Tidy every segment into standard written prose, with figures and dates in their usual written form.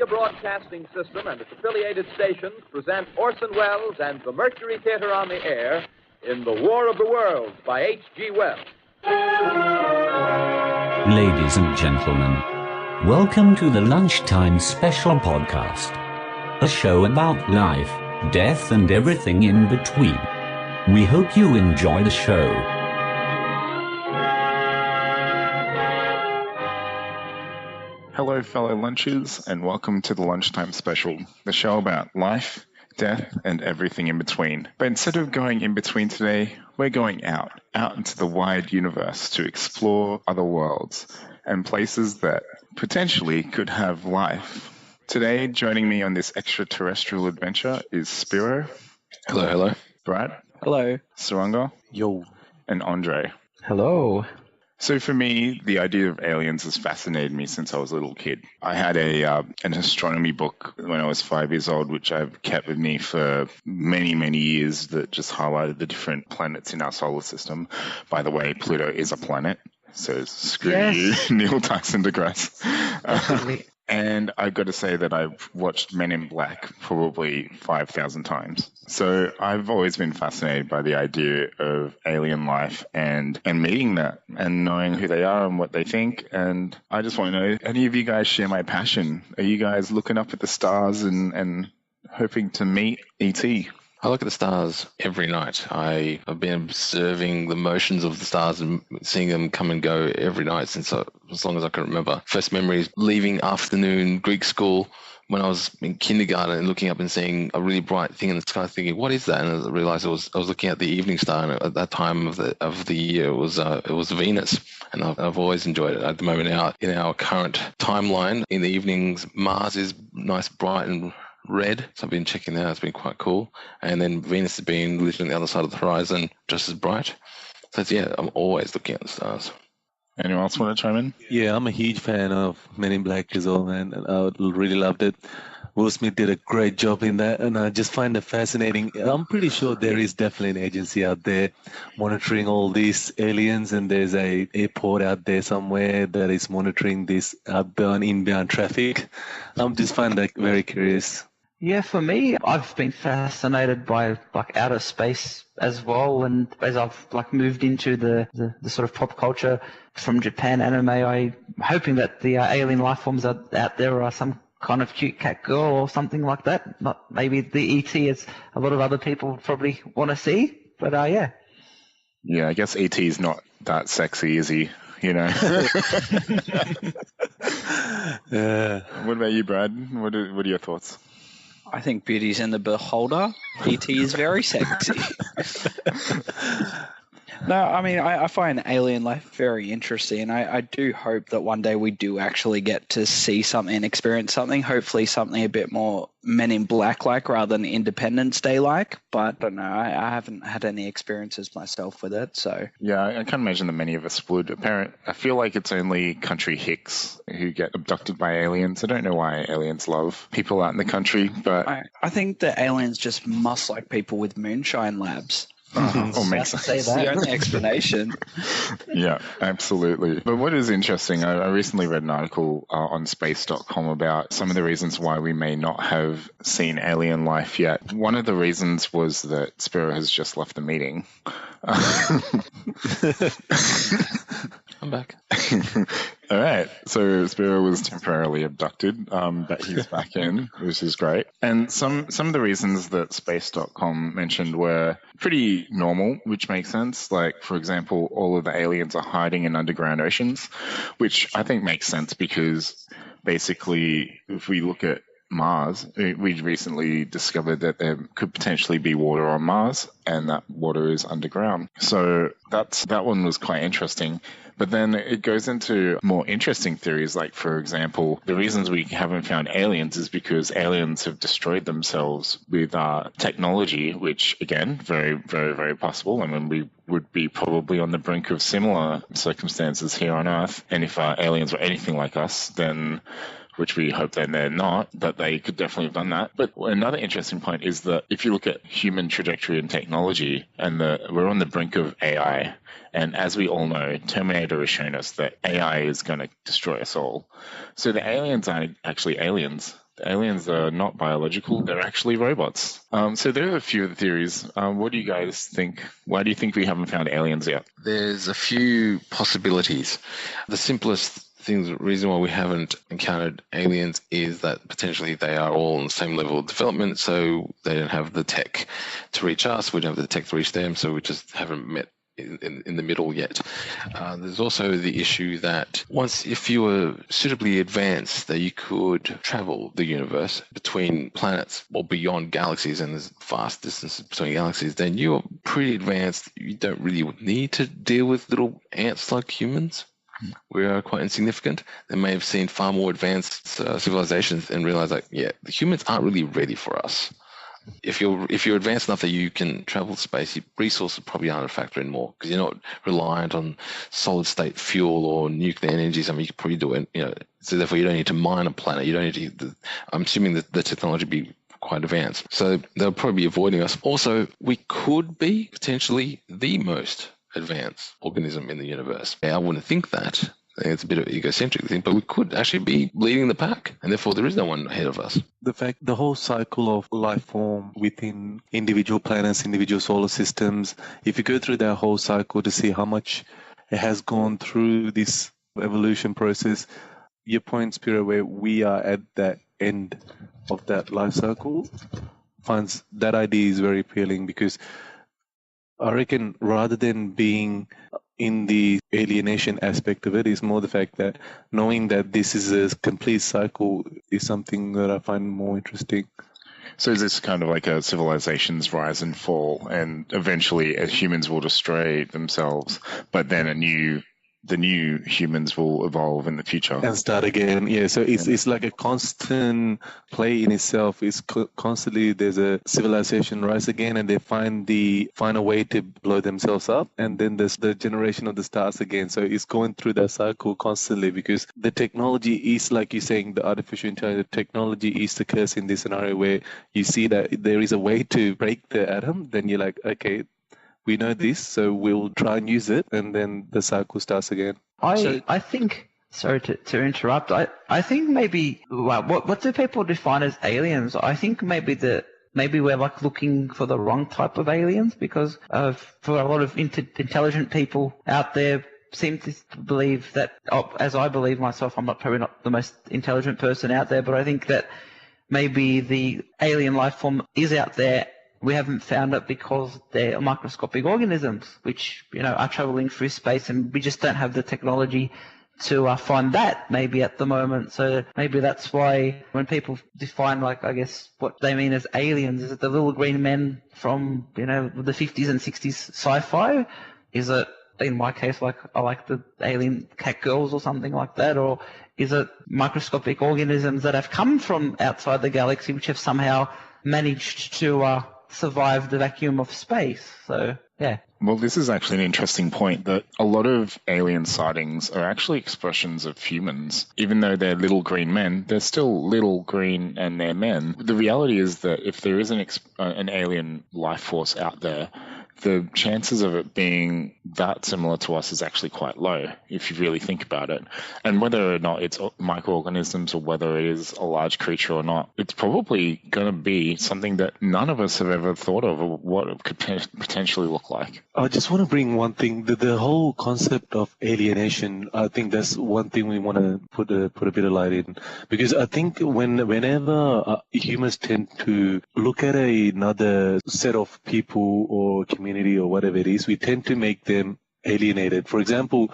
Columbia Broadcasting System and its affiliated stations present Orson Welles and the Mercury Theater on the Air in The War of the Worlds by H.G. Wells. Ladies and gentlemen, welcome to the Lunchtime Special Podcast, a show about life, death, and everything in between. We hope you enjoy the show. Hello, fellow lunchers, and welcome to the Lunchtime Special, the show about life, death, and everything in between. But instead of going in between today, we're going out into the wide universe to explore other worlds and places that potentially could have life. Today, joining me on this extraterrestrial adventure is Spiro. Hello. Brad. Hello. Saranga. Yo. And Andre. Hello. So for me, the idea of aliens has fascinated me since I was a little kid. I had an astronomy book when I was 5 years old, which I've kept with me for many, many years, that just highlighted the different planets in our solar system. By the way, Pluto is a planet, so screw you, Neil Tyson deGrasse. And I've got to say that I've watched Men in Black probably 5,000 times. So I've always been fascinated by the idea of alien life and meeting that and knowing who they are and what they think. And I just want to know, any of you guys share my passion? Are you guys looking up at the stars and hoping to meet E.T.? I look at the stars every night. I've been observing the motions of the stars and seeing them come and go every night since as long as I can remember. First memory is leaving afternoon Greek school when I was in kindergarten and looking up and seeing a really bright thing in the sky, thinking, "What is that?" And I realized I was looking at the evening star, and at that time of the year, it was Venus, and I've always enjoyed it. At the moment, in our current timeline, in the evenings, Mars is nice, bright, and red, so I've been checking that. It's been quite cool. And then Venus has been literally on the other side of the horizon, just as bright. So I'm always looking at the stars. Anyone else want to chime in? Yeah, I'm a huge fan of Men in Black as well, man. And I really loved it. Will Smith did a great job in that, and I just find it fascinating. I'm pretty sure there is definitely an agency out there monitoring all these aliens, and there's a airport out there somewhere that is monitoring this outbound, inbound traffic. I'm just find that very curious. Yeah, for me, I've been fascinated by outer space as well, and as I've moved into the sort of pop culture from Japan anime, I'm hoping that the alien life forms out there are some kind of cute cat girl or something like that. Not maybe the ET as a lot of other people probably want to see, but yeah. Yeah, I guess ET is not that sexy, is he? You know. What about you, Brad? What are your thoughts? I think Beauty's in the Beholder. E.T. is very sexy. No, I mean, I find alien life very interesting, and I do hope that one day we do actually get to see something and experience something, hopefully something a bit more Men in Black-like rather than Independence Day-like, but I don't know, I haven't had any experiences myself with it, so... Yeah, I can't imagine that many of us would. I feel like it's only country hicks who get abducted by aliens. I don't know why aliens love people out in the country, but... I think the aliens just must like people with moonshine labs. Makes sense. That's the only explanation. Yeah, absolutely. But what is interesting, I recently read an article on space.com about some of the reasons why we may not have seen alien life yet. One of the reasons was that Spiro has just left the meeting. I'm back. All right. So Spiro was temporarily abducted, but he's back in, which is great. And some of the reasons that space.com mentioned were pretty normal, which makes sense. Like, for example, all of the aliens are hiding in underground oceans, which I think makes sense because basically if we look at Mars, we recently discovered that there could potentially be water on Mars, and that water is underground. So that one was quite interesting. But then it goes into more interesting theories, like, for example, the reasons we haven't found aliens is because aliens have destroyed themselves with technology, which, again, very, very, very possible. I mean, we would be probably on the brink of similar circumstances here on Earth. And if aliens were anything like us, then which we hope that they're not, but they could definitely have done that. But another interesting point is that if you look at human trajectory and technology, and we're on the brink of AI, and as we all know, Terminator has shown us that AI is going to destroy us all. So the aliens aren't actually aliens. The aliens are not biological, they're actually robots. So there are a few of the theories. What do you guys think? Why do you think we haven't found aliens yet? There's a few possibilities. The simplest reason why we haven't encountered aliens is that potentially they are all on the same level of development, so they don't have the tech to reach us, we don't have the tech to reach them, so we just haven't met in the middle yet. There's also the issue that if you were suitably advanced, that you could travel the universe between planets or beyond galaxies, and there's vast distances between galaxies, then you're pretty advanced. You don't really need to deal with little ants like humans. We are quite insignificant. They may have seen far more advanced civilizations and realized the humans aren't really ready for us. If you're advanced enough that you can travel space, your resources probably aren't a factor in more, because you're not reliant on solid state fuel or nuclear energy. Something you could probably do it. So therefore you don't need to mine a planet. You don't need to. I'm assuming that the technology would be quite advanced, so they'll probably be avoiding us. Also, we could be potentially the most advanced organism in the universe. I wouldn't think that. I think it's a bit of an egocentric thing, but we could actually be leading the pack, and therefore there is no one ahead of us. The whole cycle of life form within individual planets, individual solar systems, if you go through that whole cycle to see how much it has gone through this evolution process, your point, Spiro, where we are at that end of that life cycle, finds that idea is very appealing, because I reckon rather than being in the alienation aspect of it, is more the fact that knowing that this is a complete cycle is something that I find more interesting. So is this kind of like a civilization's rise and fall, and eventually humans will destroy themselves, but then the new humans will evolve in the future and start again? Yeah, so it's like a constant play in itself. It's constantly there's a civilization rise again, and they find a way to blow themselves up, and then there's the generation of the stars again. So it's going through that cycle constantly, because the technology is, like you're saying, the artificial intelligence technology is the curse in this scenario, where you see that there is a way to break the atom. Then you're like, okay, we know this, so we'll try and use it, and then the cycle starts again. I think, sorry to interrupt, I think maybe, what do people define as aliens? I think maybe we're like looking for the wrong type of aliens, because for a lot of intelligent people out there seem to believe that, as I believe myself, I'm probably not the most intelligent person out there, but I think that maybe the alien life form is out there. We haven't found it because they're microscopic organisms, which, are traveling through space, and we just don't have the technology to find that maybe at the moment. So maybe that's why when people define, I guess, what they mean as aliens, is it the little green men from, the 50s and 60s sci-fi? Is it, in my case, I like the alien cat girls or something like that? Or is it microscopic organisms that have come from outside the galaxy, which have somehow managed to survive the vacuum of space? So, yeah. Well, this is actually an interesting point, that a lot of alien sightings are actually expressions of humans. Even though they're little green men, they're still little green and they're men. The reality is that if there is an alien life force out there, the chances of it being that similar to us is actually quite low, if you really think about it. And whether or not it's microorganisms or whether it is a large creature or not, it's probably going to be something that none of us have ever thought of, or what it could potentially look like. I just want to bring one thing, the whole concept of alienation. I think that's one thing we want to put a bit of light in, because I think whenever humans tend to look at another set of people or community or whatever it is, we tend to make them alienated. For example,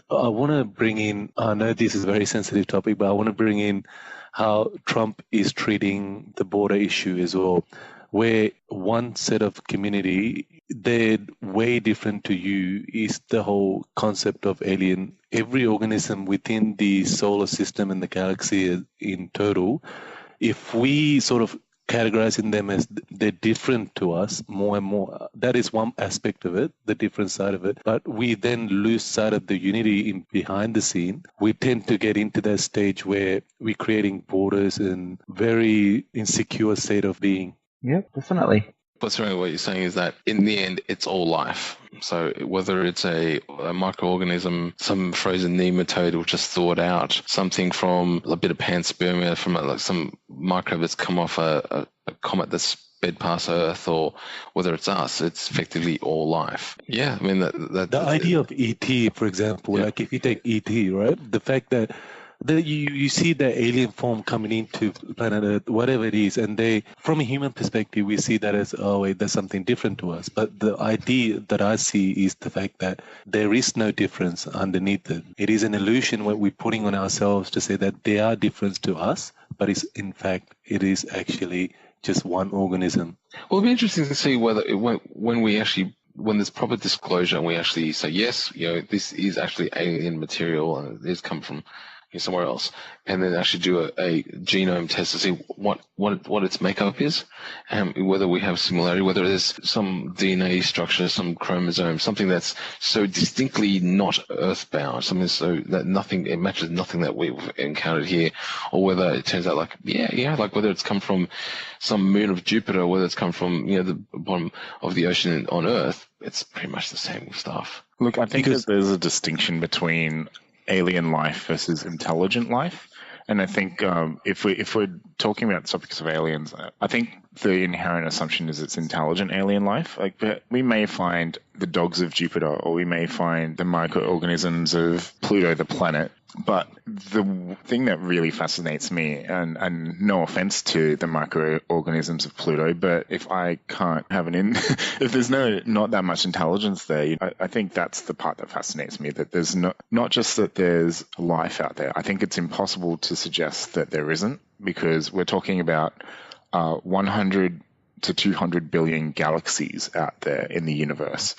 I want to bring in, I know this is a very sensitive topic, but I want to bring in how Trump is treating the border issue as well, where one set of community, they're way different to you, is the whole concept of alien. Every organism within the solar system and the galaxy in total, if we sort of categorizing them as they're different to us more and more. That is one aspect of it, the different side of it. But we then lose sight of the unity in behind the scene. We tend to get into that stage where we're creating borders and very insecure state of being. Yeah, definitely. What's really what you're saying is that in the end, it's all life. So whether it's a microorganism, some frozen nematode which just thawed out, something from a bit of panspermia from like some microbe that's come off a comet that's sped past Earth, or whether it's us, it's effectively all life. Yeah, I mean the idea of ET, for example, like if you take ET, right, the fact that you see the alien form coming into planet Earth, whatever it is, and they, from a human perspective, we see that as, oh wait, there's something different to us. But the idea that I see is the fact that there is no difference underneath it. It is an illusion what we're putting on ourselves to say that they are different to us, but in fact, it is actually just one organism. Well, it'll be interesting to see whether when there's proper disclosure and we actually say, yes, this is actually alien material and it has come from somewhere else, and then actually do a genome test to see what its makeup is, and whether we have similarity, whether there's some DNA structure, some chromosome, something that's so distinctly not earthbound, something so that it matches nothing that we've encountered here, or whether it turns out like whether it's come from some moon of Jupiter, or whether it's come from the bottom of the ocean on Earth. It's pretty much the same stuff. Look, I think that there's a distinction between alien life versus intelligent life. And I think if we're talking about topics of aliens, I think the inherent assumption is it's intelligent alien life. Like we may find the dogs of Jupiter, or we may find the microorganisms of Pluto, the planet. But the thing that really fascinates me, and no offense to the microorganisms of Pluto, but if I can't have if there's not that much intelligence there, I think that's the part that fascinates me, that there's not just that there's life out there. I think it's impossible to suggest that there isn't, because we're talking about 100 to 200 billion galaxies out there in the universe.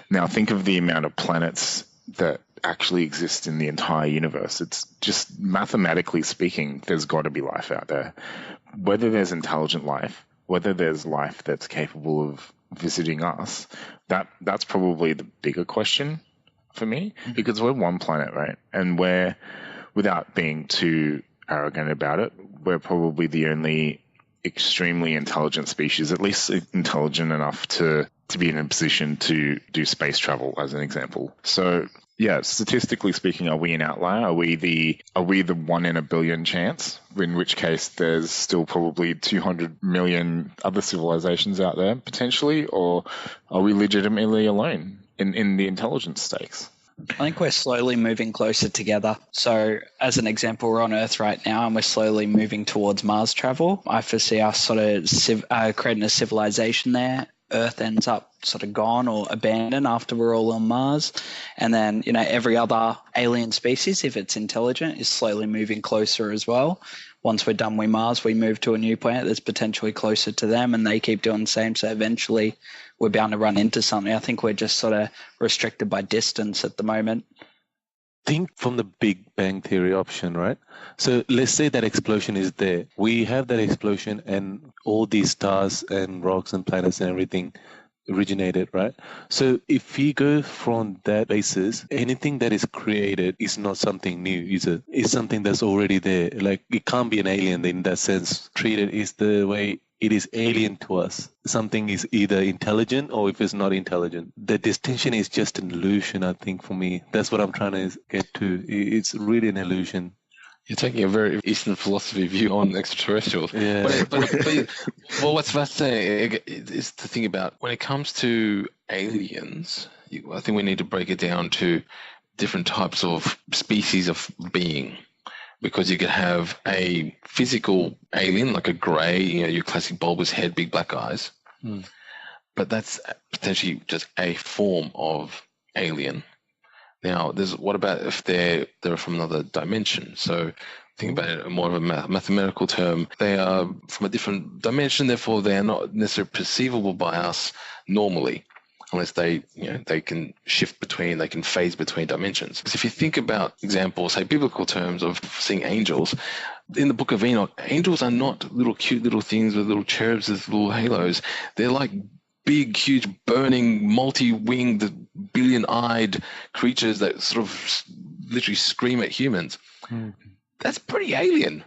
Now think of the amount of planets that actually exist in the entire universe. It's just, mathematically speaking, there's got to be life out there. Whether there's intelligent life, whether there's life that's capable of visiting us, that's probably the bigger question for me, because we're one planet, right? And we're, without being too arrogant about it, we're probably the only extremely intelligent species, at least intelligent enough to be in a position to do space travel, as an example. So yeah, statistically speaking, are we an outlier? Are we the 1 in a billion chance? In which case, there's still probably 200 million other civilizations out there potentially, or are we legitimately alone in the intelligence stakes? I think we're slowly moving closer together. So, as an example, we're on Earth right now, and we're slowly moving towards Mars travel. I foresee us sort of creating a civilization there. Earth ends up sort of gone or abandoned after we're all on Mars. And then, every other alien species, if it's intelligent, is slowly moving closer as well. Once we're done with Mars, we move to a new planet that's potentially closer to them, and they keep doing the same. So eventually we're bound to run into something. I think we're just sort of restricted by distance at the moment. Think from the Big Bang Theory option, right? So let's say that explosion is there. We have that explosion and all these stars and rocks and planets and everything originated, right? So if we go from that basis, anything that is created is not something new, is it? It's something that's already there. Like, it can't be an alien in that sense. Treated is the way it is alien to us. Something is either intelligent or if it's not intelligent. The distinction is just an illusion, I think, for me. That's what I'm trying to get to. It's really an illusion. You're taking a very Eastern philosophy view on extraterrestrials. Yeah. But well, what's fascinating is to think about when it comes to aliens, I think we need to break it down to different types of species of being. Because you could have a physical alien, like a grey, your classic bulbous head, big black eyes. But that's potentially just a form of alien. Now, what about if they're from another dimension? So think about it in more of a mathematical term. They are from a different dimension, therefore they are not necessarily perceivable by us normally. unless they can they can phase between dimensions. Because if you think about examples, say biblical terms of seeing angels, in the book of Enoch, angels are not little cute little things with little cherubs with little halos. They're like big, huge, burning, multi-winged, billion-eyed creatures that sort of literally scream at humans. That's pretty alien.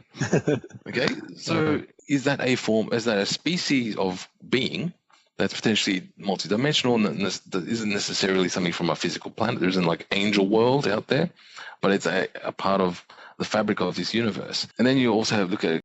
Okay, so is that a species of being that's potentially multidimensional and that isn't necessarily something from a physical planet? There isn't like angel world out there, but it's a part of the fabric of this universe. And then you also look at